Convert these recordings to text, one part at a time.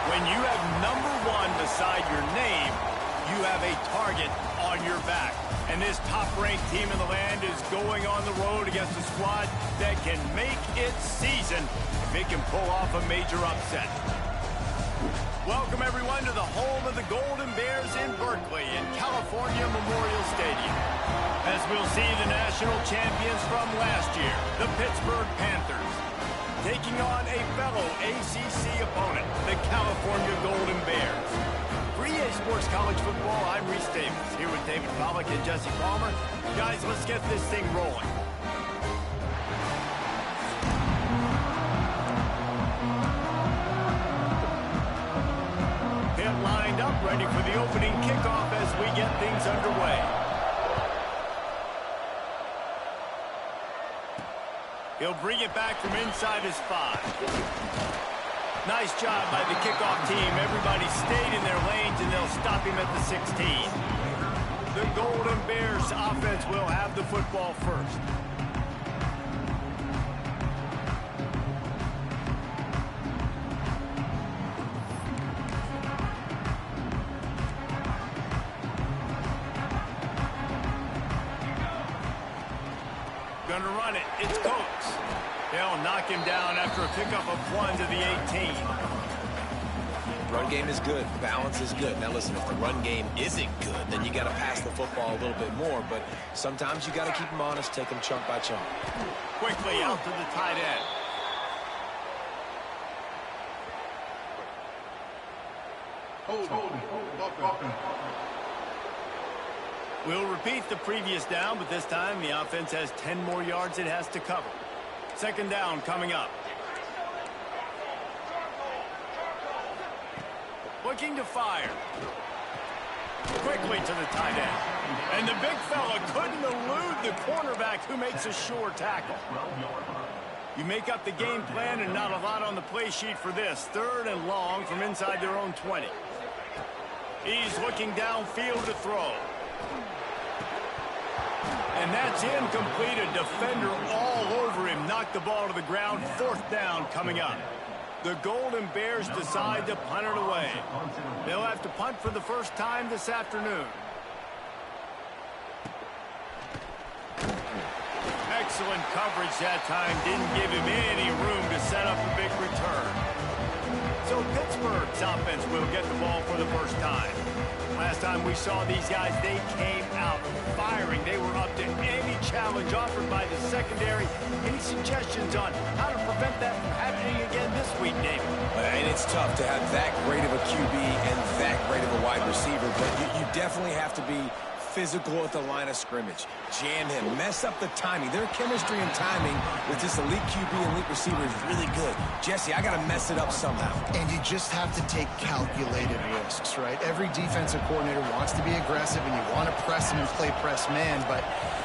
When you have #1 beside your name, you have a target on your back. And this top-ranked team in the land is going on the road against a squad that can make its season if it can pull off a major upset. Welcome, everyone, to the home of the Golden Bears in Berkeley in California Memorial Stadium. As we'll see the national champions from last year, the Pittsburgh Panthers, taking on a fellow ACC opponent, the California Golden Bears. For EA Sports College Football, I'm Reese Davis, here with David Pollack and Jesse Palmer. Guys, let's get this thing rolling. Pit lined up, ready for the opening kickoff as we get things underway. He'll bring it back from inside his 5. Nice job by the kickoff team. Everybody stayed in their lanes, and they'll stop him at the 16. The Golden Bears offense will have the football first. Gonna run it. It's Coates. They'll knock him down after a pickup of 1 to the 18. Run game is good. Balance is good. Now listen, if the run game isn't good, then you got to pass the football a little bit more. But sometimes you got to keep them honest, take them chunk by chunk. Quickly out to the tight end. We'll repeat the previous down, but this time the offense has 10 more yards it has to cover. Second down coming up. Looking to fire. Quickly to the tight end. And the big fella couldn't elude the cornerback who makes a sure tackle. You make up the game plan and not a lot on the play sheet for this. 3rd and long from inside their own 20. He's looking downfield to throw. And that's incomplete. A defender all over him. Knocked the ball to the ground. 4th down coming up. The Golden Bears decide to punt it away. They'll have to punt for the first time this afternoon. Excellent coverage that time. Didn't give him any room to set up a big return. So Pittsburgh's offense will get the ball for the first time. Last time we saw these guys, they came out firing. They were up to any challenge offered by the secondary. Any suggestions on how to prevent that from happening again this week, David? And it's tough to have that great of a QB and that great of a wide receiver, but you definitely have to be physical at the line of scrimmage. Jam him. Mess up the timing. Their chemistry and timing with this elite QB and elite receiver is really good. Jesse, I got to mess it up somehow. And you just have to take calculated risks, right? Every defensive coordinator wants to be aggressive, and you want to press him and play press man, but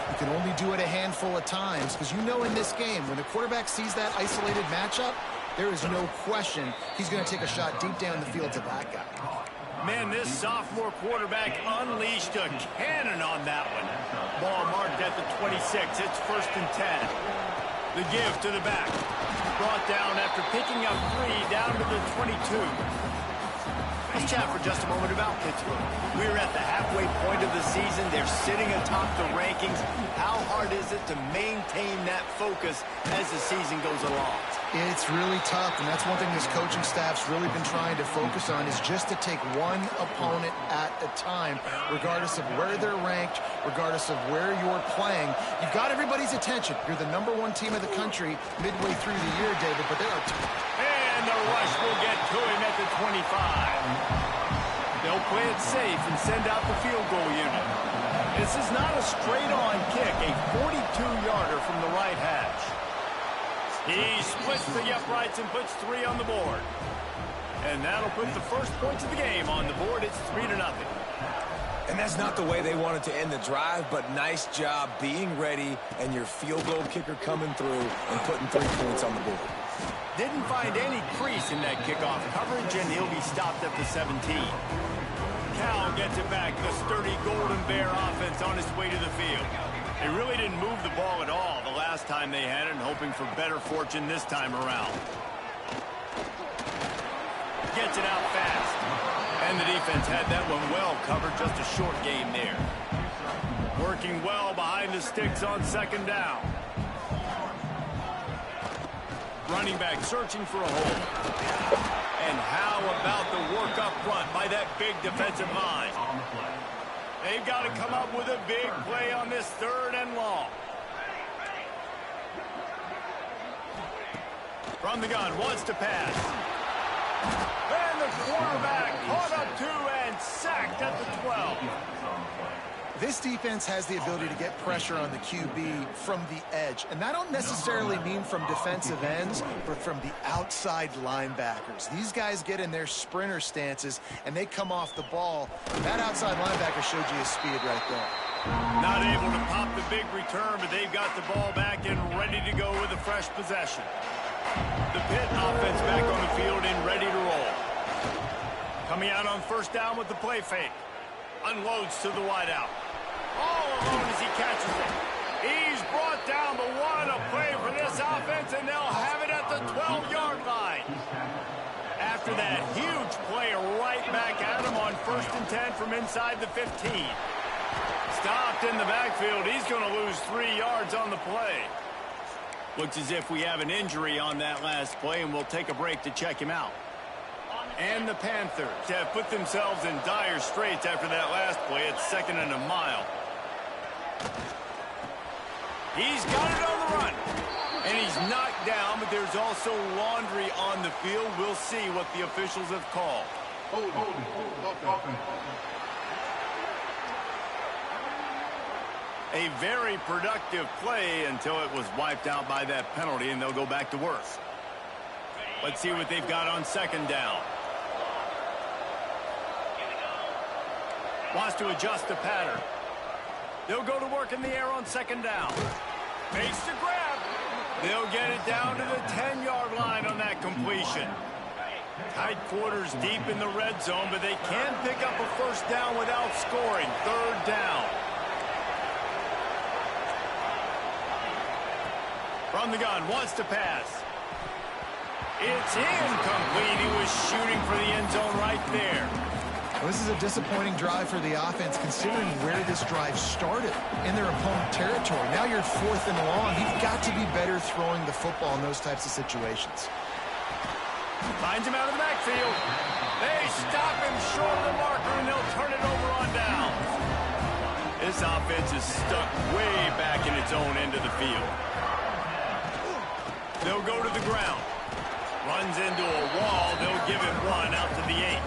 you can only do it a handful of times because you know in this game, when the quarterback sees that isolated matchup, there is no question he's going to take a shot deep down the field to that guy. Man, this sophomore quarterback unleashed a cannon on that one. Ball marked at the 26. It's 1st and 10. The give to the back. Brought down after picking up 3 down to the 22. Let's chat for just a moment about Pittsburgh. We're at the halfway point of the season. They're sitting atop the rankings. How hard is it to maintain that focus as the season goes along? It's really tough, and that's one thing this coaching staff's really been trying to focus on is just to take one opponent at a time, regardless of where they're ranked, regardless of where you're playing. You've got everybody's attention. You're the #1 team of the country midway through the year, David, but there are... And the rush will get to him at the 25. They'll play it safe and send out the field goal unit. This is not a straight-on kick, a 42-yarder from the right hash. He splits the uprights and puts 3 on the board. And that'll put the first points of the game on the board. It's 3-0. And that's not the way they wanted to end the drive, but nice job being ready and your field goal kicker coming through and putting 3 points on the board. Didn't find any crease in that kickoff coverage, and he'll be stopped at the 17. Cal gets it back. The sturdy Golden Bear offense on its way to the field. They really didn't move the ball at all the last time they had it, and hoping for better fortune this time around. gets it out fast. And the defense had that one well covered, just a short game there. Working well behind the sticks on second down. Running back searching for a hole. And how about the work up front by that big defensive line? They've got to come up with a big play on this 3rd and long. From the gun, wants to pass. And the quarterback caught up 2 and sacked at the 12. This defense has the ability to get pressure on the QB from the edge. And I don't necessarily mean from defensive ends, but from the outside linebackers. These guys get in their sprinter stances, and they come off the ball. That outside linebacker showed you his speed right there. Not able to pop the big return, but they've got the ball back and ready to go with a fresh possession. The Pitt offense back on the field and ready to roll. Coming out on 1st down with the play fake. Unloads to the wideout. All alone as he catches it. He's brought down the one. A play for this offense, and they'll have it at the 12-yard line. After that huge play right back at him on 1st and 10 from inside the 15. Stopped in the backfield. He's going to lose 3 yards on the play. Looks as if we have an injury on that last play, and we'll take a break to check him out. And the Panthers have put themselves in dire straits after that last play. It's 2nd and a mile. He's got it on the run. And he's knocked down, but there's also laundry on the field. We'll see what the officials have called. A very productive play until it was wiped out by that penalty, and they'll go back to work. Let's see what they've got on 2nd down. Wants to adjust the pattern. They'll go to work in the air on 2nd down. Makes the grab. They'll get it down to the 10-yard line on that completion. Tight quarters deep in the red zone, but they can't pick up a 1st down without scoring. 3rd down. From the gun, wants to pass. It's incomplete. He was shooting for the end zone right there. Well, this is a disappointing drive for the offense, considering where this drive started in their opponent territory. Now you're 4th and long. You've got to be better throwing the football in those types of situations. Finds him out of the backfield. They stop him short of the marker, and they'll turn it over on down. This offense is stuck way back in its own end of the field. They'll go to the ground. Runs into a wall. They'll give it 1 out to the 8.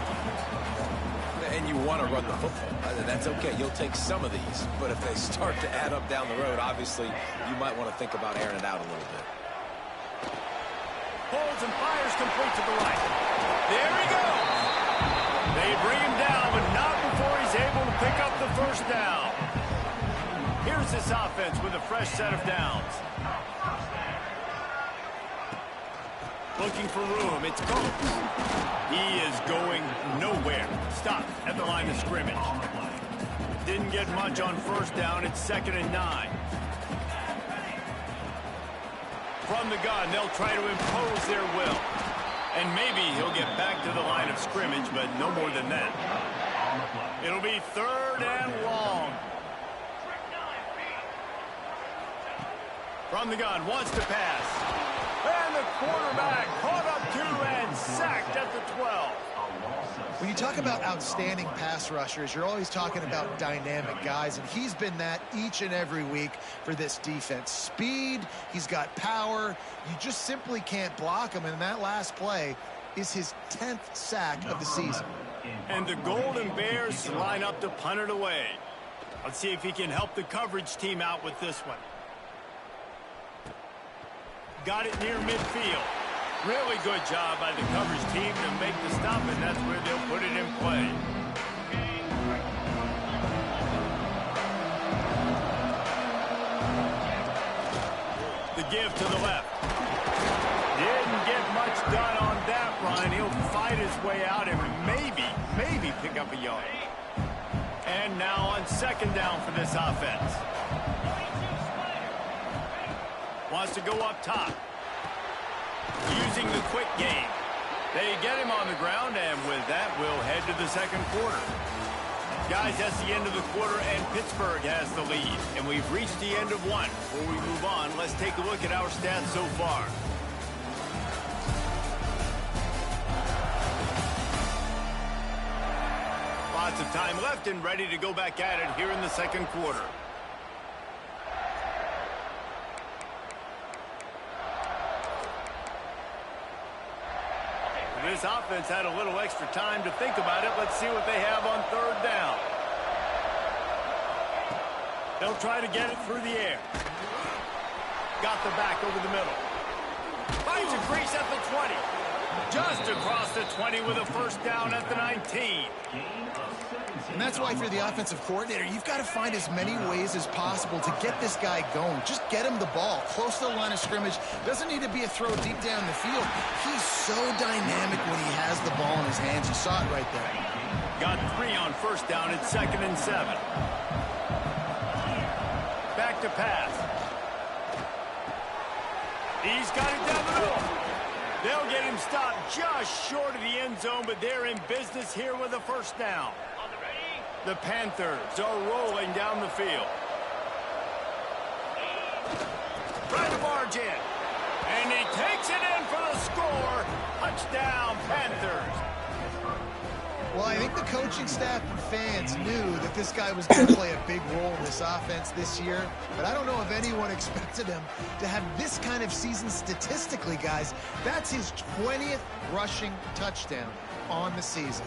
And you want to run the football. That's okay. You'll take some of these. But if they start to add up down the road, obviously, you might want to think about airing it out a little bit. Holds and fires complete to the right. There he goes. They bring him down, but not before he's able to pick up the 1st down. Here's this offense with a fresh set of downs. Looking for room. It's Coates. He is going nowhere. Stopped at the line of scrimmage. Didn't get much on 1st down. It's 2nd and 9. From the gun, they'll try to impose their will. And maybe he'll get back to the line of scrimmage, but no more than that. It'll be 3rd and long. From the gun, wants to pass. And the quarterback caught up 2 and sacked at the 12. When you talk about outstanding pass rushers, you're always talking about dynamic guys, and he's been that each and every week for this defense. Speed, he's got power. You just simply can't block him, and that last play is his 10th sack of the season. And the Golden Bears line up to punt it away. Let's see if he can help the coverage team out with this one. Got it near midfield. Really good job by the coverage team to make the stop, and that's where they'll put it in play. The give to the left. Didn't get much done on that run. He'll fight his way out and maybe pick up a yard. And now on 2nd down for this offense. Wants to go up top. Using the quick game. They get him on the ground, and with that, we'll head to the second quarter. Guys, that's the end of the quarter, and Pittsburgh has the lead. And we've reached the end of one. Before we move on, let's take a look at our stats so far. Lots of time left and ready to go back at it here in the second quarter. This offense had a little extra time to think about it. Let's see what they have on third down. They'll try to get it through the air. Got the back over the middle. Finds a crease at the 20. Just across the 20 with a first down at the 19. And that's why, for the offensive coordinator, you've got to find as many ways as possible to get this guy going. Just get him the ball close to the line of scrimmage. Doesn't need to be a throw deep down the field. He's so dynamic when he has the ball in his hands. You saw it right there. Got 3 on first down at 2nd and 7. Back to pass. He's got it down the middle. They'll get him stopped just short of the end zone, but they're in business here with a first down. The Panthers are rolling down the field. Trying to barge in. And he takes it in for the score. Touchdown, Panthers. Well, I think the coaching staff and fans knew that this guy was going to play a big role in this offense this year, but I don't know if anyone expected him to have this kind of season statistically, guys. That's his 20th rushing touchdown on the season.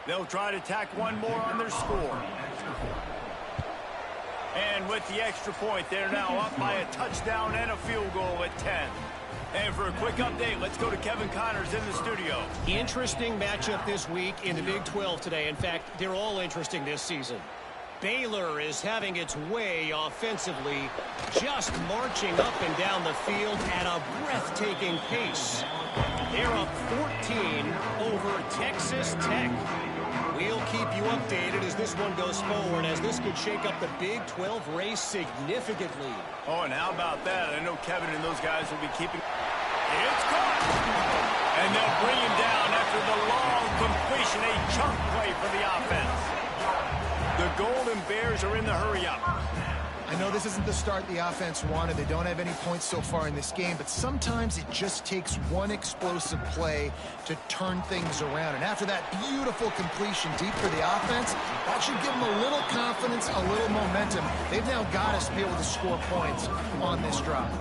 They'll try to tack one more on their score. And with the extra point, they're now up by a touchdown and a field goal at 10. And for a quick update, let's go to Kevin Connors in the studio. Interesting matchup this week in the Big 12 today. In fact, they're all interesting this season. Baylor is having its way offensively, just marching up and down the field at a breathtaking pace. They're up 14 over Texas Tech. We'll keep you updated as this one goes forward, as this could shake up the Big 12 race significantly. Oh, and how about that? I know Kevin and those guys will be keeping... It's caught! And they'll bring him down after the long completion, a chunk play for the offense. The Golden Bears are in the hurry-up. I know this isn't the start the offense wanted. They don't have any points so far in this game, but sometimes it just takes one explosive play to turn things around. And after that beautiful completion deep for the offense, that should give them a little confidence, a little momentum. They've now got us to be able to score points on this drive.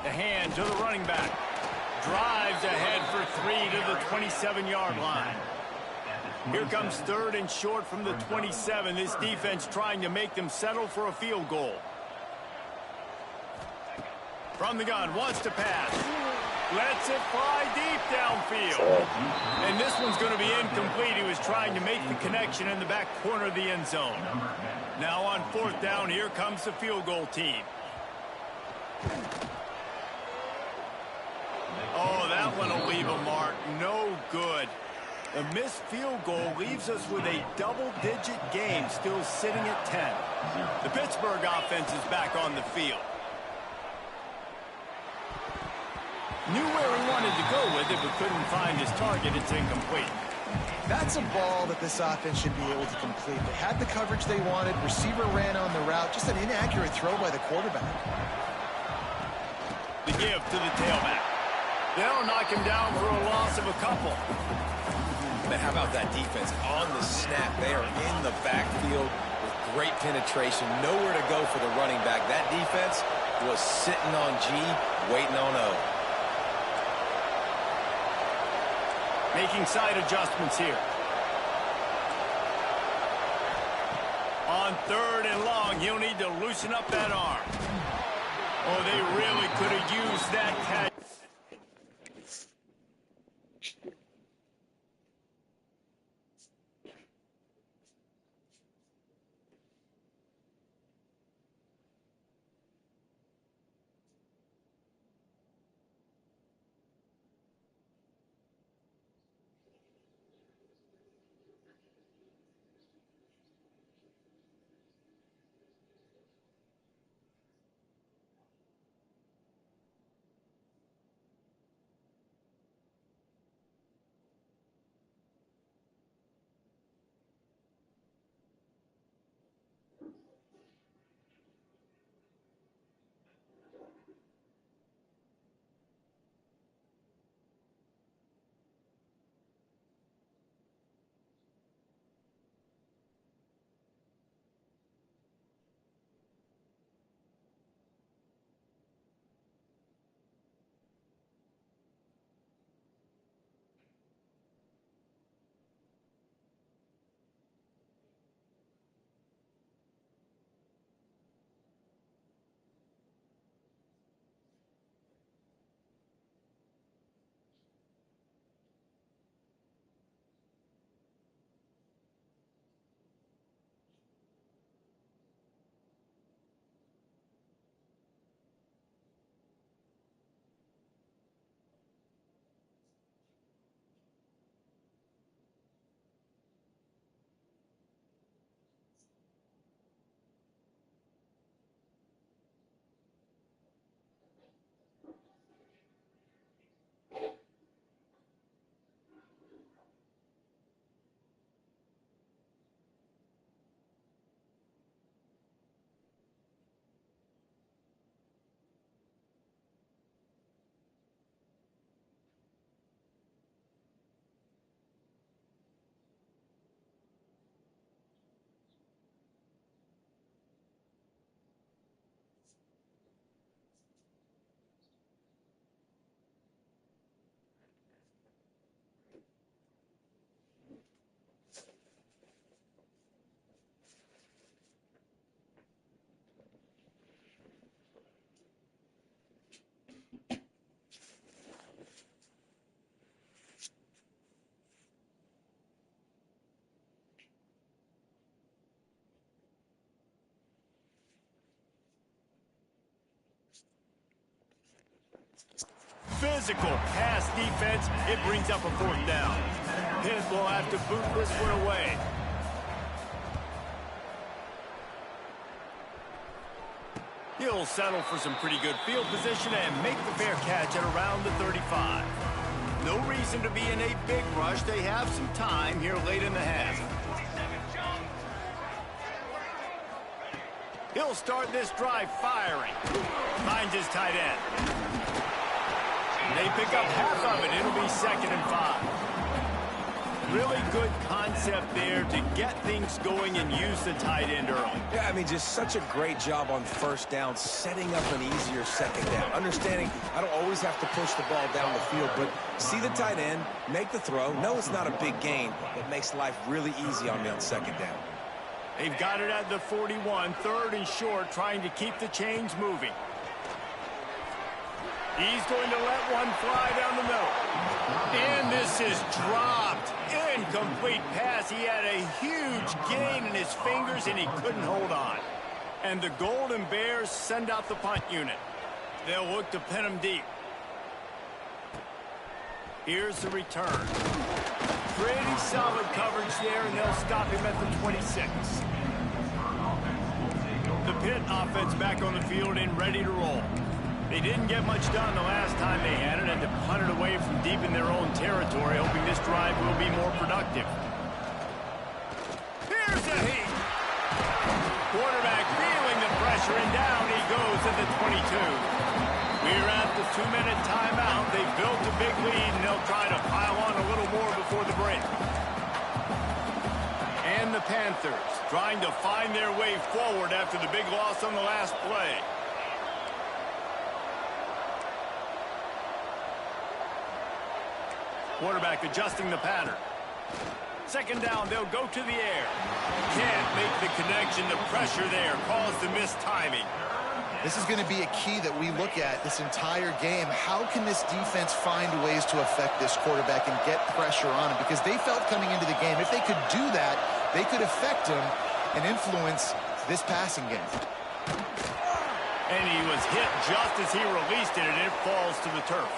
The hand to the running back. Drives ahead for 3 to the 27-yard line. Here comes 3rd and short from the 27. This defense trying to make them settle for a field goal. From the gun, wants to pass. Lets it fly deep downfield. And this one's going to be incomplete. He was trying to make the connection in the back corner of the end zone. Now on 4th down, here comes the field goal team. Oh, that one will leave a mark. No good. A missed field goal leaves us with a double-digit game, still sitting at 10. The Pittsburgh offense is back on the field. Knew where he wanted to go with it, but couldn't find his target. It's incomplete. That's a ball that this offense should be able to complete. They had the coverage they wanted. Receiver ran on the route. Just an inaccurate throw by the quarterback. The give to the tailback. They'll knock him down for a loss of a couple. But how about that defense? On the snap, they are in the backfield with great penetration. Nowhere to go for the running back. That defense was sitting on G, waiting on O. Making side adjustments here. On 3rd and long, he'll need to loosen up that arm. Oh, they really could have used that catch. physical pass defense. It brings up a 4th down. Pitt will have to boot this one away. He'll settle for some pretty good field position and make the fair catch at around the 35. No reason to be in a big rush. They have some time here late in the half. He'll start this drive firing. Finds his tight end. They pick up half of it. It'll be 2nd and 5. Really good concept there to get things going and use the tight end early. Yeah, I mean, just such a great job on 1st down, setting up an easier 2nd down. Understanding I don't always have to push the ball down the field, but see the tight end, make the throw. No, it's not a big gain, but makes life really easy on me on 2nd down. They've got it at the 41, 3rd and short, trying to keep the chains moving. He's going to let one fly down the middle. And this is dropped. Incomplete pass. He had a huge gain in his fingers, and he couldn't hold on. And the Golden Bears send out the punt unit. They'll look to pin him deep. Here's the return. Pretty solid coverage there, and they'll stop him at the 26. The Pitt offense back on the field and ready to roll. They didn't get much done the last time they had it, and to punt it away from deep in their own territory, hoping this drive will be more productive. Here's a heat. Quarterback feeling the pressure, and down he goes at the 22. We're at the 2-minute timeout. They built a big lead, and they'll try to pile on a little more before the break. And the Panthers trying to find their way forward after the big loss on the last play. Quarterback adjusting the pattern. 2nd down, they'll go to the air. Can't make the connection. The pressure there caused the missed timing. This is going to be a key that we look at this entire game. How can this defense find ways to affect this quarterback and get pressure on him? Because they felt coming into the game, if they could do that, they could affect him and influence this passing game. And he was hit just as he released it, and it falls to the turf.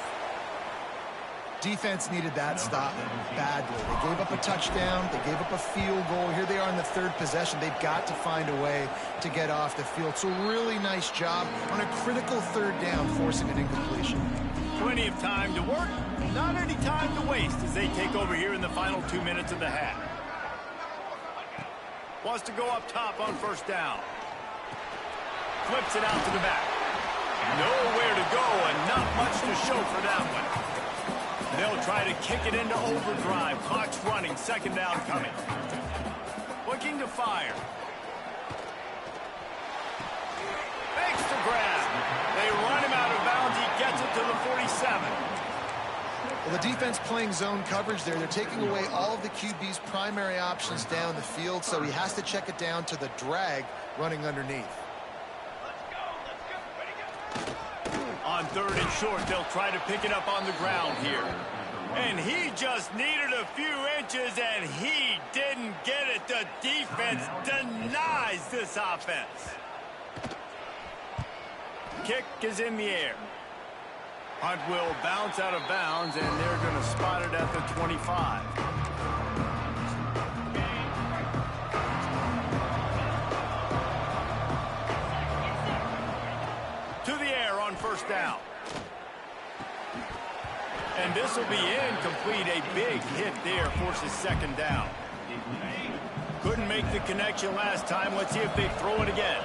Defense needed that stop badly. They gave up a touchdown. They gave up a field goal. Here they are in the 3rd possession. They've got to find a way to get off the field. So really nice job on a critical 3rd down, forcing an incompletion. Plenty of time to work, not any time to waste as they take over here in the final 2 minutes of the half. Wants to go up top on 1st down. Flips it out to the back. Nowhere to go and not much to show for that one. They'll try to kick it into overdrive. Clock's running. 2nd down coming. Looking to fire. Makes the grab. They run him out of bounds. He gets it to the 47. Well, the defense playing zone coverage there. They're taking away all of the QB's primary options down the field, so he has to check it down to the drag running underneath. On 3rd and short, they'll try to pick it up on the ground here. And he just needed a few inches, and he didn't get it. The defense denies this offense. Kick is in the air. Punt will bounce out of bounds, and they're going to spot it at the 25. To the air on 1st down. And this will be incomplete. A big hit there forces 2nd down. Couldn't make the connection last time. Let's see if they throw it again.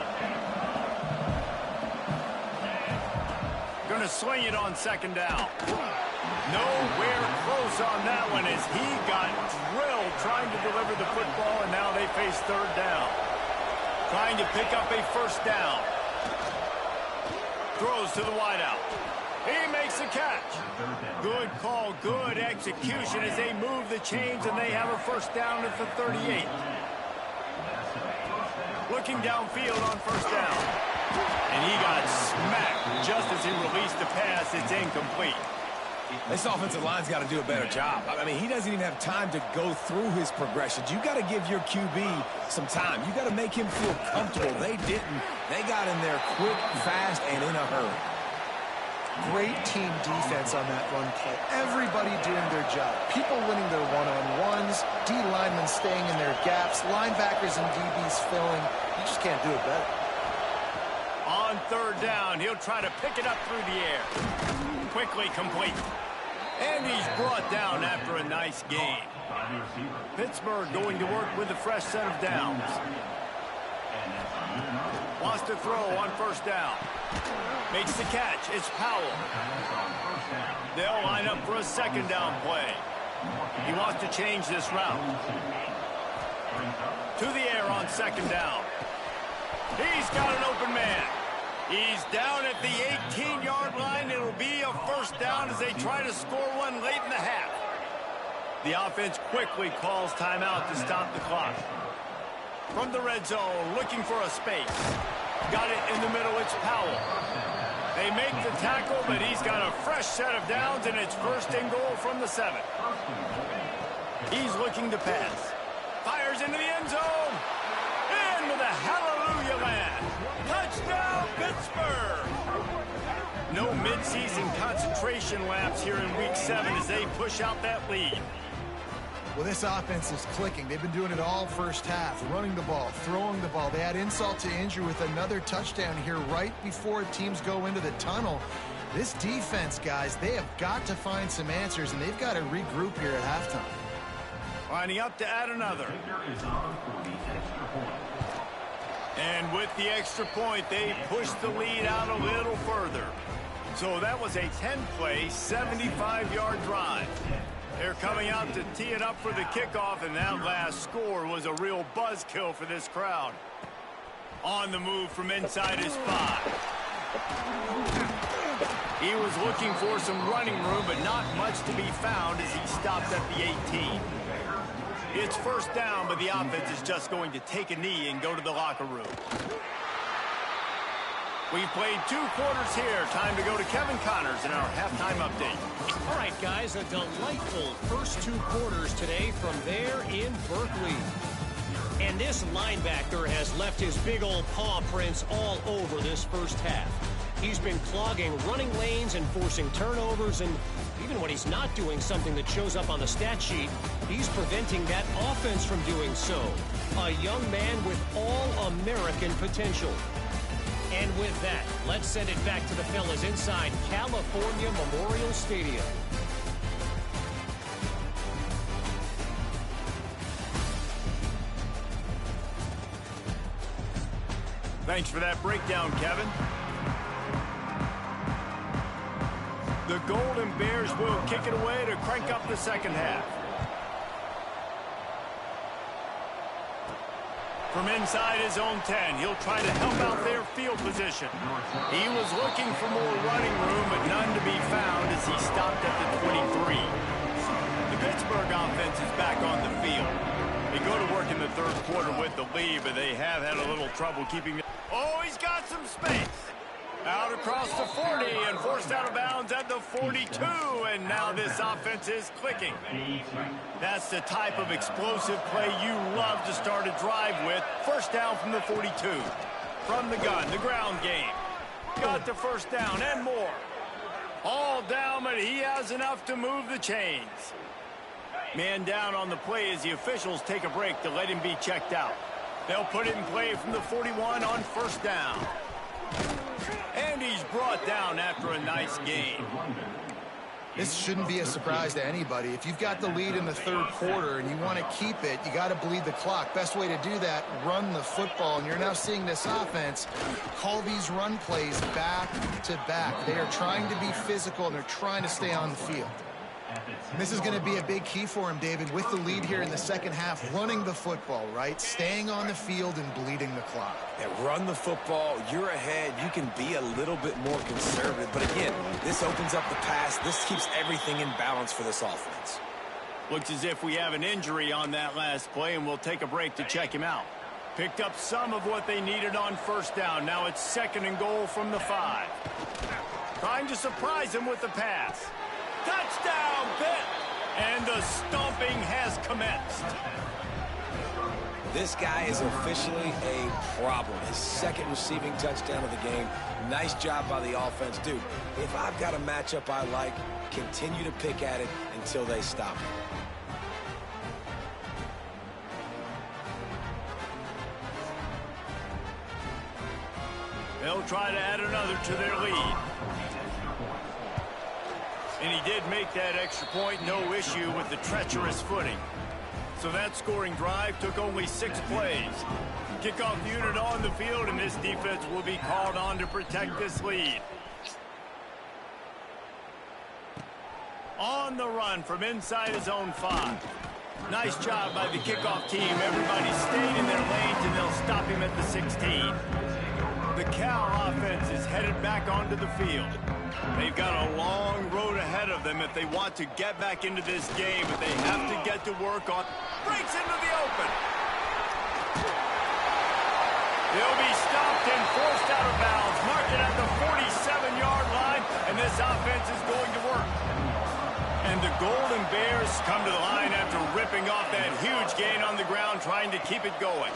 Going to swing it on 2nd down. Nowhere close on that one as he got drilled trying to deliver the football, and now they face 3rd down. Trying to pick up a 1st down. Throws to the wideout. He makes the catch. Good call, good execution as they move the chains, and they have a 1st down at the 38. Looking downfield on 1st down. And he got smacked just as he released the pass. It's incomplete. This offensive line's got to do a better job. I mean, he doesn't even have time to go through his progressions. You got to give your QB some time. You got to make him feel comfortable. They didn't. They got in there quick, fast, and in a hurry. Great team defense on that run play. Everybody doing their job. People winning their one-on-ones, D linemen staying in their gaps, linebackers and DBs filling. You just can't do it better. On third down, he'll try to pick it up through the air. Quickly complete. And he's brought down after a nice gain. Pittsburgh going to work with a fresh set of downs. Wants to throw on first down. Makes the catch. It's Powell. They'll line up for a second down play. He wants to change this route. To the air on second down. He's got an open man. He's down at the 18-yard line. It'll be a first down as they try to score one late in the half. The offense quickly calls timeout to stop the clock. From the red zone, looking for a space. Got it in the middle, it's Powell. They make the tackle, but he's got a fresh set of downs, and it's first and goal from the 7. He's looking to pass. Fires into the end zone. In with a hallelujah land. Touchdown, Pittsburgh! No midseason concentration laps here in Week 7 as they push out that lead. Well, this offense is clicking. They've been doing it all first half, running the ball, throwing the ball. They add insult to injury with another touchdown here right before teams go into the tunnel. This defense, guys, they have got to find some answers, and they've got to regroup here at halftime. Lining up to add another. And with the extra point, they push the lead out a little further. So that was a 10-play, 75-yard drive. They're coming out to tee it up for the kickoff, and that last score was a real buzzkill for this crowd. On the move from inside his 5. He was looking for some running room, but not much to be found as he stopped at the 18. It's first down, but the offense is just going to take a knee and go to the locker room. We've played 2 quarters here. Time to go to Kevin Connors in our halftime update. All right, guys, a delightful first 2 quarters today from there in Berkeley. And this linebacker has left his big old paw prints all over this first half. He's been clogging running lanes and forcing turnovers, and even when he's not doing something that shows up on the stat sheet, he's preventing that offense from doing so. A young man with all-American potential. And with that, let's send it back to the fellas inside California Memorial Stadium. Thanks for that breakdown, Kevin. The Golden Bears will kick it away to crank up the second half. From inside his own 10, he'll try to help out their field position. He was looking for more running room, but none to be found as he stopped at the 23. The Pittsburgh offense is back on the field. They go to work in the third quarter with the lead, but they have had a little trouble keeping it. Oh, he's got some space. Out across the 40 and forced out of bounds at the 42, and now this offense is clicking. That's the type of explosive play you love to start a drive with. First down from the 42. From the gun, the ground game. Got the first down and more. All down, but he has enough to move the chains. Man down on the play as the officials take a break to let him be checked out. They'll put it in play from the 41 on first down. And he's brought down after a nice gain. This shouldn't be a surprise to anybody. If you've got the lead in the third quarter and you want to keep it, you got to bleed the clock. Best way to do that, run the football. And you're now seeing this offense call these run plays back to back. They are trying to be physical, and they're trying to stay on the field. And this is going to be a big key for him, David, with the lead here in the second half, running the football, right? Staying on the field and bleeding the clock. Yeah, run the football. You're ahead. You can be a little bit more conservative. But again, this opens up the pass. This keeps everything in balance for this offense. Looks as if we have an injury on that last play, and we'll take a break to check him out. Picked up some of what they needed on first down. Now it's second and goal from the 5. Trying to surprise him with the pass. Touchdown, Pitt! And the stomping has commenced. This guy is officially a problem. His second receiving touchdown of the game. Nice job by the offense. Dude, if I've got a matchup I like, continue to pick at it until they stop it. They'll try to add another to their lead. And he did make that extra point, no issue with the treacherous footing. So that scoring drive took only 6 plays. Kickoff unit on the field, and this defense will be called on to protect this lead. On the run from inside his own 5. Nice job by the kickoff team. Everybody stayed in their lanes, and they'll stop him at the 16. The Cal offense is headed back onto the field. They've got a long road ahead of them if they want to get back into this game, but they have to get to work on. Breaks into the open. They'll be stopped and forced out of bounds. Marked it at the 47-yard line, and this offense is going to work. And the Golden Bears come to the line after ripping off that huge gain on the ground, trying to keep it going.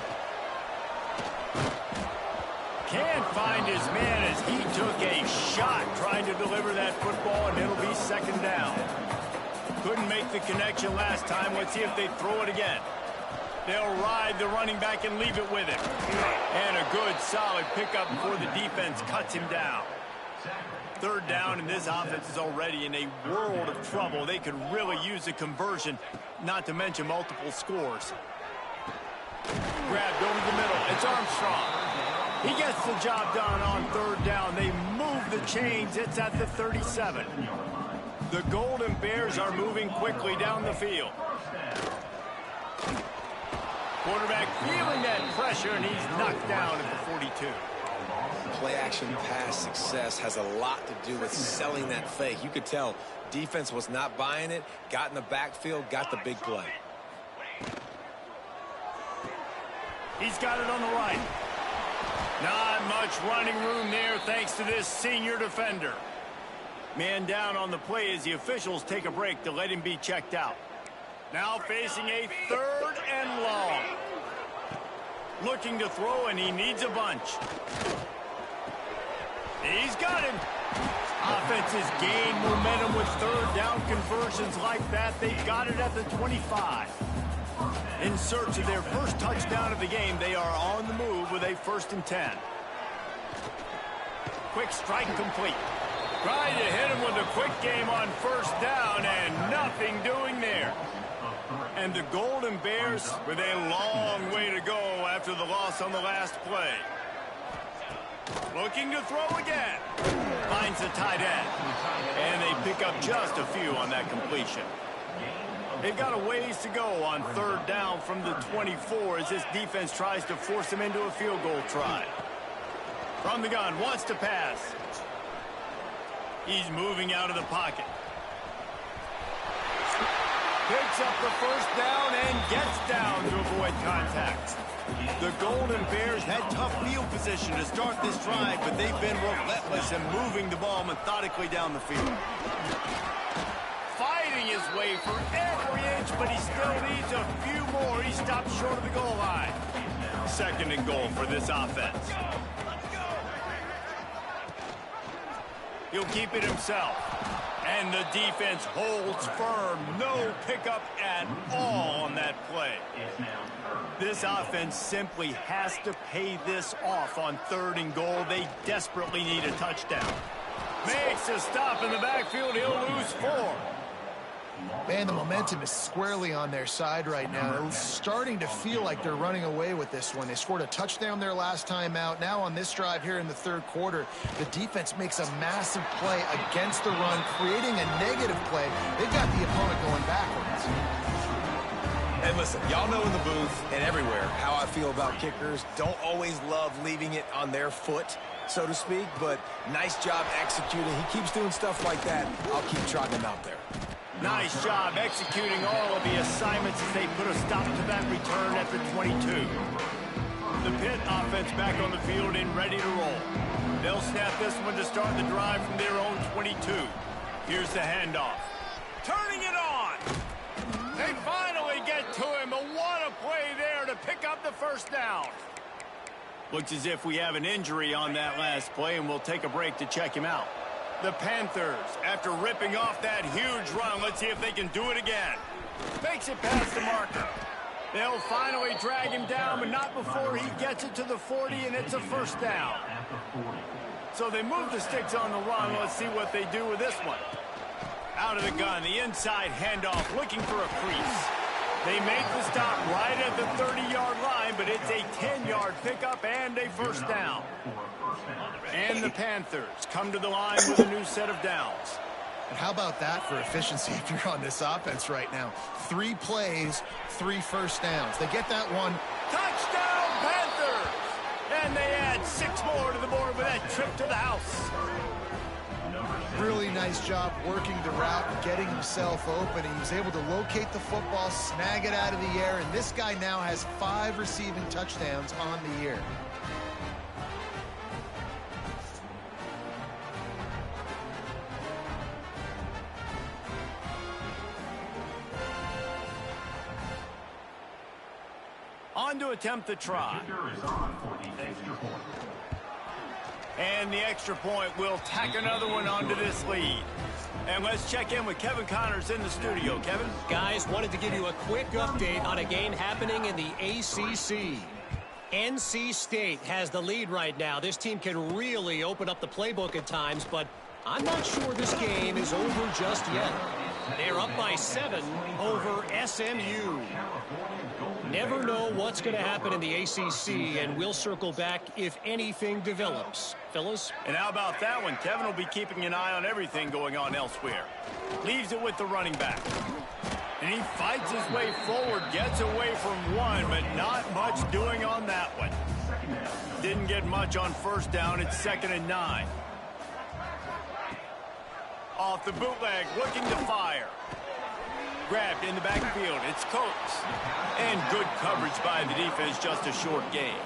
Can't find his man as he took a shot trying to deliver that football, and it'll be second down. Couldn't make the connection last time. Let's see if they throw it again. They'll ride the running back and leave it with him. And a good, solid pickup before the defense cuts him down. Third down, and this offense is already in a world of trouble. They could really use a conversion, not to mention multiple scores. Grabbed over the middle. It's Armstrong. He gets the job done on third down. They move the chains. It's at the 37. The Golden Bears are moving quickly down the field. Quarterback feeling that pressure, and he's knocked down at the 42. Play-action pass success has a lot to do with selling that fake. You could tell defense was not buying it, got in the backfield, got the big play. He's got it on the right. Not much running room there thanks to this senior defender. Man down on the play as the officials take a break to let him be checked out. Now facing a third and long. Looking to throw, and he needs a bunch. He's got him. Offenses gain momentum with third down conversions like that. They've got it at the 25. In search of their first touchdown of the game, they are on the move with a 1st and 10. Quick strike complete. Trying to hit him with a quick game on 1st down, and nothing doing there. And the Golden Bears with a long way to go after the loss on the last play. Looking to throw again. Finds the tight end. And they pick up just a few on that completion. They've got a ways to go on third down from the 24 as this defense tries to force him into a field goal try. From the gun, wants to pass. He's moving out of the pocket. Picks up the 1st down and gets down to avoid contact. The Golden Bears had tough field position to start this drive, but they've been relentless in moving the ball methodically down the field. Fighting his way for every inch, but he still needs a few more. He stopped short of the goal line. 2nd and goal for this offense. He'll keep it himself. And the defense holds firm. No pickup at all on that play. This offense simply has to pay this off on 3rd and goal. They desperately need a touchdown. Makes a stop in the backfield. He'll lose 4. Man, the momentum is squarely on their side right now. They're starting to feel like they're running away with this one. They scored a touchdown their last time out. Now on this drive here in the 3rd quarter, the defense makes a massive play against the run, creating a negative play. They've got the opponent going backwards. And listen, y'all know in the booth and everywhere how I feel about kickers. Don't always love leaving it on their foot, so to speak, but nice job executing. He keeps doing stuff like that. I'll keep trotting him out there. Nice job executing all of the assignments as they put a stop to that return at the 22. The Pitt offense back on the field and ready to roll. They'll snap this one to start the drive from their own 22. Here's the handoff. Turning it on. They finally get to him, but what a play there to to pick up the first down. Looks as if we have an injury on that last play, and we'll take a break to check him out. The Panthers, after ripping off that huge run, let's see if they can do it again. Makes it past the marker. They'll finally drag him down, but not before he gets it to the 40, and it's a first down. So they move the sticks on the run. Let's see what they do with this one. Out of the gun, the inside handoff, looking for a crease. They make the stop right at the 30-yard line, but it's a 10-yard pickup and a first down. And the Panthers come to the line with a new set of downs. And how about that for efficiency if you're on this offense right now? 3 plays, 3 first downs. They get that one. Touchdown, Panthers! And they add 6 more to the board with that trip to the house. Really nice job working the route and getting himself open. He was able to locate the football, snag it out of the air, and this guy now has 5 receiving touchdowns on the year. On to attempt the try. And the extra point will tack another one onto this lead. And let's check in with Kevin Connors in the studio. Kevin? Guys, wanted to give you a quick update on a game happening in the ACC. NC State has the lead right now. This team can really open up the playbook at times, but I'm not sure this game is over just yet. They're up by 7 over SMU. Never know what's going to happen in the ACC, and we'll circle back if anything develops. Fellas? And how about that one? Kevin will be keeping an eye on everything going on elsewhere. Leaves it with the running back. And he fights his way forward, gets away from one, but not much doing on that one. Didn't get much on first down. It's 2nd and 9. Off the bootleg, looking to fire. Grabbed in the backfield. It's Coates. And good coverage by the defense, just a short gain.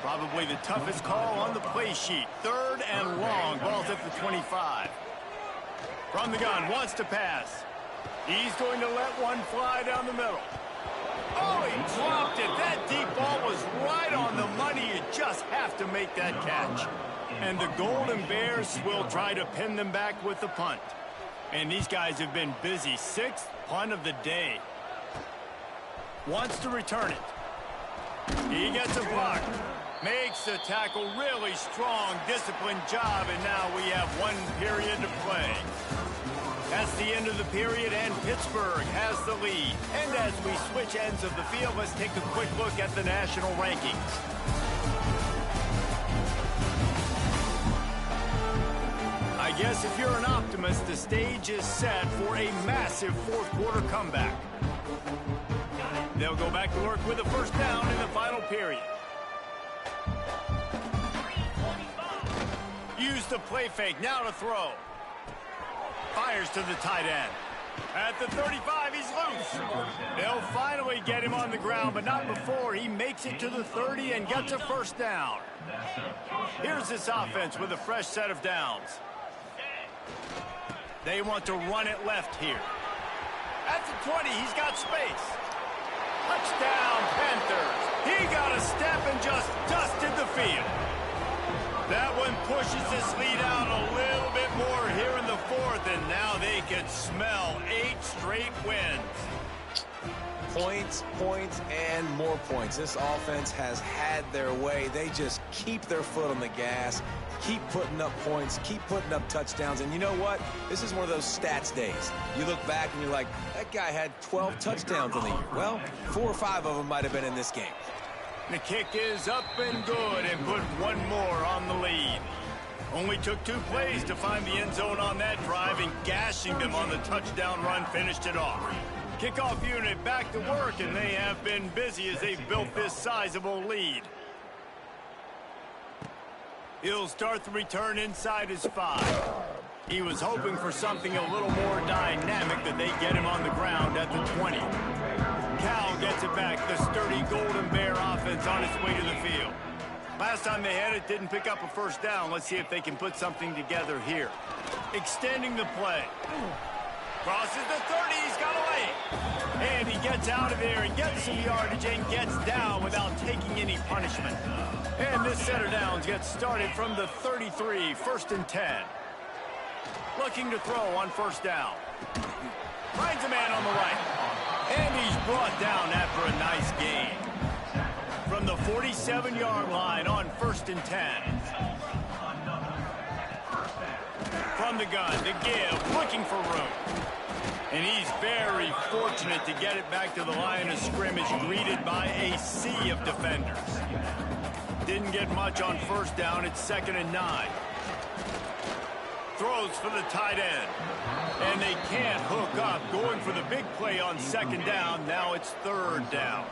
Probably the toughest call on the play sheet. 3rd and long. Ball's at the 25. From the gun, wants to pass. He's going to let one fly down the middle. Oh, he dropped it. That deep ball was right on the money. You just have to make that catch. And the Golden Bears will try to pin them back with the punt. And these guys have been busy. 6th punt of the day. Wants to return it. He gets a block. Makes the tackle. Really strong, disciplined job. And now we have 1 period to play. That's the end of the period, and Pittsburgh has the lead. And as we switch ends of the field, let's take a quick look at the national rankings. I guess if you're an optimist, the stage is set for a massive 4th quarter comeback. They'll go back to work with a first down in the final period. Use the play fake, now to throw. Fires to the tight end. At the 35, he's loose. They'll finally get him on the ground, but not before he makes it to the 30 and gets a first down. Here's this offense with a fresh set of downs. They want to run it left here. At the 20, he's got space. Touchdown, Panthers. He got a step and just dusted the field. That one pushes this lead out a little bit more here in the 4th, and now they can smell 8 straight wins. Points, points, and more points. This offense has had their way. They just keep their foot on the gas, keep putting up points, keep putting up touchdowns. And you know what? This is one of those stats days. You look back and you're like, that guy had 12 touchdowns in the year. Well, 4 or 5 of them might have been in this game. The kick is up and good and put 1 more on the lead. Only took 2 plays to find the end zone on that drive, and gashing them on the touchdown run finished it off. Kickoff unit back to work, and they have been busy as they've built this sizable lead. He'll start the return inside his 5. He was hoping for something a little more dynamic, that they get him on the ground at the 20. Cal gets it back. The sturdy Golden Bear offense on its way to the field. Last time they had it, didn't pick up a first down. Let's see if they can put something together here. Extending the play. Crosses the 30. He's got away. And he gets out of there and gets some yardage and gets down without taking any punishment. And this set of downs gets started from the 33, 1st and 10. Looking to throw on 1st down. Finds a man on the right. And he's brought down after a nice gain. From the 47-yard line on 1st and 10. From the gun, the give, looking for room. And he's very fortunate to get it back to the line of scrimmage, greeted by a sea of defenders. Didn't get much on 1st down. It's 2nd and 9. Throws for the tight end. And they can't hook up. Going for the big play on 2nd down. Now it's 3rd down.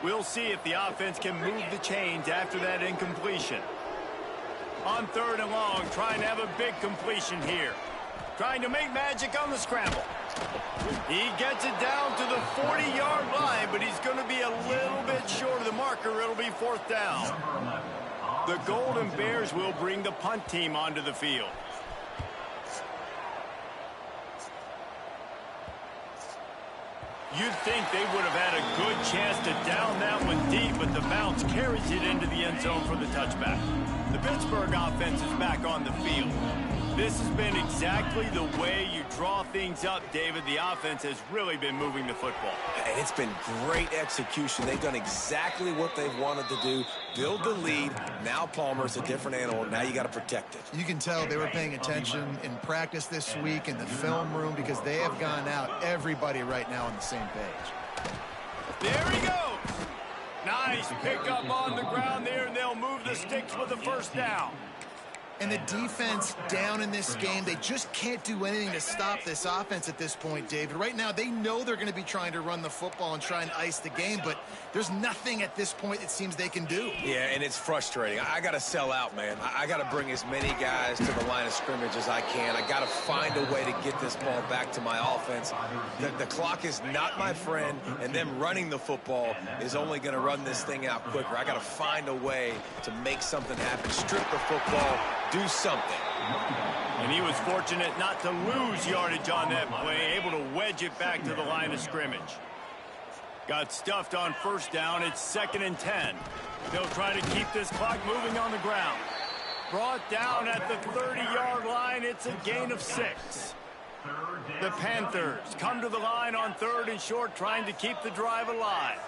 We'll see if the offense can move the chains after that incompletion. On 3rd and long, trying to have a big completion here. Trying to make magic on the scramble. He gets it down to the 40-yard line, but he's going to be a little bit short of the marker. It'll be 4th down. The Golden Bears will bring the punt team onto the field. You'd think they would have had a good chance to down that one deep, but the bounce carries it into the end zone for the touchback. The Pittsburgh offense is back on the field. This has been exactly the way you draw things up, David. The offense has really been moving the football. And it's been great execution. They've done exactly what they've wanted to do. Build the lead. Now Palmer's a different animal. Now you got to protect it. You can tell they were paying attention in practice this week in the film room because they have gone out, everybody right now on the same page. There he goes. Nice pickup on the ground there, and they'll move the sticks with the 1st down. And the defense down in this game, they just can't do anything to stop this offense at this point, David. Right now, they know they're going to be trying to run the football and try and ice the game, but there's nothing at this point it seems they can do. Yeah, and it's frustrating. I got to sell out, man. I got to bring as many guys to the line of scrimmage as I can. I got to find a way to get this ball back to my offense. The clock is not my friend, and them running the football is only going to run this thing out quicker. I got to find a way to make something happen, strip the football, do something. And he was fortunate not to lose yardage on that play, able to wedge it back to the line of scrimmage. Got stuffed on 1st down. It's 2nd and 10. They'll try to keep this clock moving on the ground. Brought down at the 30-yard line. It's a gain of 6. The Panthers come to the line on 3rd and short, trying to keep the drive alive.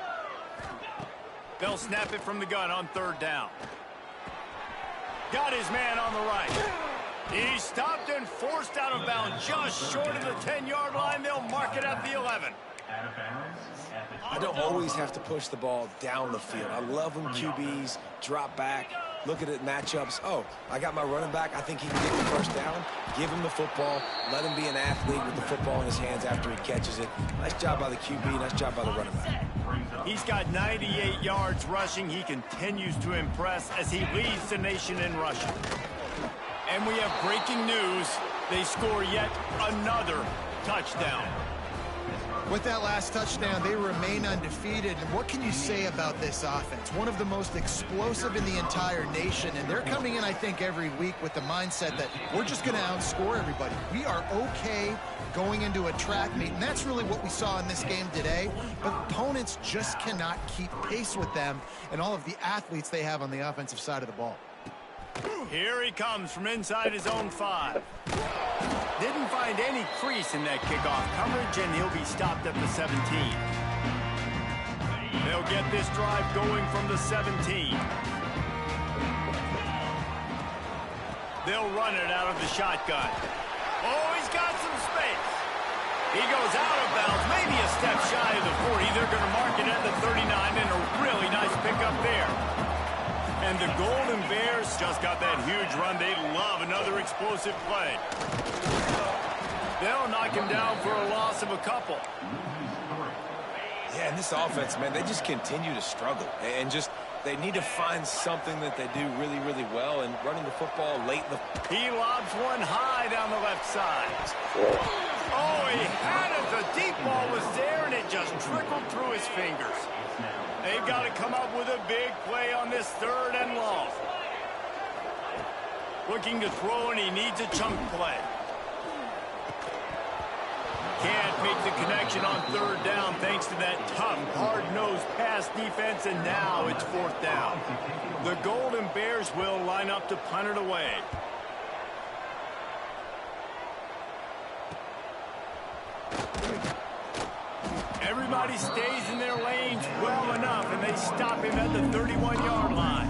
They'll snap it from the gun on 3rd down. Got his man on the right. He stopped and forced out of bounds just short of the 10-yard line. They'll mark it at the 11. I don't always have to push the ball down the field. I love when QBs drop back, look at it matchups. Oh, I got my running back. I think he can get the 1st down. Give him the football. Let him be an athlete with the football in his hands after he catches it. Nice job by the QB. Nice job by the running back. He's got 98 yards rushing. He continues to impress as he leads the nation in rushing. And we have breaking news. They score yet another touchdown. With that last touchdown, they remain undefeated. And what can you say about this offense? One of the most explosive in the entire nation. And they're coming in, I think, every week with the mindset that we're just going to outscore everybody. We are okay going into a track meet. And that's really what we saw in this game today. But opponents just cannot keep pace with them and all of the athletes they have on the offensive side of the ball. Here he comes from inside his own 5. Didn't find any crease in that kickoff coverage, and he'll be stopped at the 17. They'll get this drive going from the 17. They'll run it out of the shotgun. Oh, he's got some space. He goes out of bounds, maybe a step shy of the 40. They're going to mark it at the 39, and a really nice pickup there. And the Golden Bears just got that huge run. They love another explosive play. They'll knock him down for a loss of a couple. Yeah, and this offense, man, they just continue to struggle. And just, they need to find something that they do really, really well. And running the football late in the... He lobs one high down the left side. Oh, he had it. The deep ball was there, and it just trickled through his fingers. They've got to come up with a big play on this 3rd and long. Looking to throw, and he needs a chunk play. can't make the connection on third down thanks to that tough, hard-nosed pass defense, and now it's fourth down. The Golden Bears will line up to punt it away. Everybody stays in their lanes well enough, and they stop him at the 31-yard line.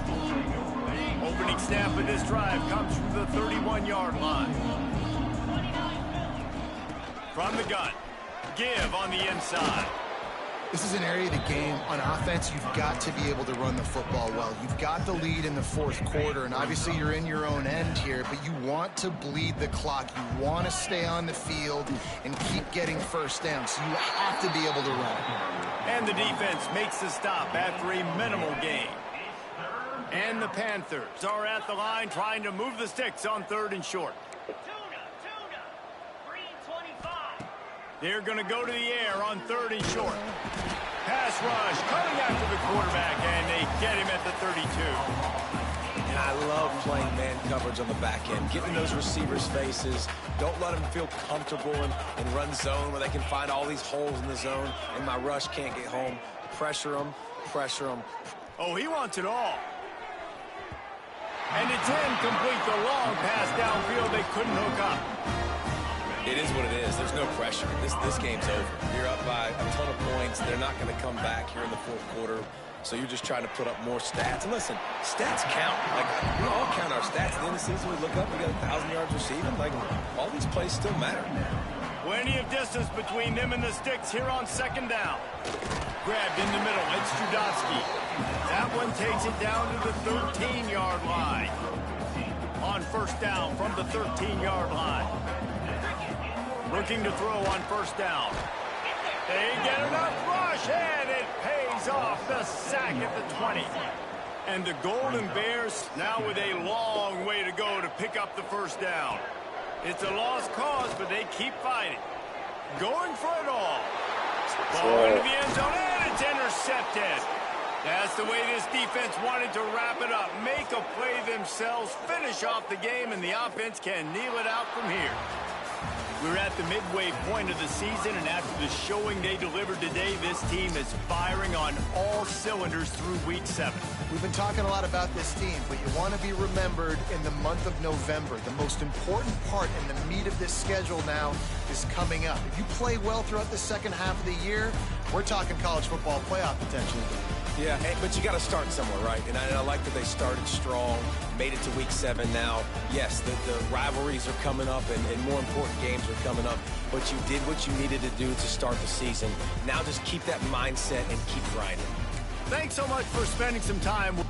Opening snap of this drive comes from the 31-yard line. From the gun, give on the inside. This is an area of the game. On offense, you've got to be able to run the football well. You've got the lead in the fourth quarter, and obviously you're in your own end here, but you want to bleed the clock. You want to stay on the field and keep getting first down, so you have to be able to run. And the defense makes the stop after a minimal gain. And the Panthers are at the line trying to move the sticks on third and short. They're going to go to the air on third and short. Pass rush, coming after the quarterback, and they get him at the 32. And I love playing man coverage on the back end, getting those receivers' faces. Don't let them feel comfortable in run zone where they can find all these holes in the zone, and my rush can't get home. Pressure them, pressure them. Oh, he wants it all. And it's incomplete, the long pass downfield. They couldn't hook up. It is what it is. There's no pressure. This game's over. You're up by a ton of points. They're not going to come back here in the fourth quarter. So you're just trying to put up more stats. And listen, stats count. Like, we all count our stats. At the end of the season, we look up, we got 1,000 yards receiving. Like, all these plays still matter. Plenty of distance between them and the sticks here on second down. Grabbed in the middle. It's Judowski. That one takes it down to the 13-yard line. On first down from the 13-yard line. Looking to throw on first down. They get enough rush, and it pays off. The sack at the 20. And the Golden Bears now with a long way to go to pick up the first down. It's a lost cause, but they keep fighting. Going for it all. Ball into the end zone, and it's intercepted. That's the way this defense wanted to wrap it up. Make a play themselves, finish off the game, and the offense can kneel it out from here. We're at the midway point of the season, and after the showing they delivered today, this team is firing on all cylinders through week 7. We've been talking a lot about this team, but you want to be remembered in the month of November. The most important part and the meat of this schedule now is coming up. If you play well throughout the second half of the year, we're talking college football playoff potential. Yeah, but you got to start somewhere, right? And I like that they started strong, made it to week 7 now. Yes, the rivalries are coming up, and more important games are coming up. But you did what you needed to do to start the season. Now just keep that mindset and keep grinding. Thanks so much for spending some time with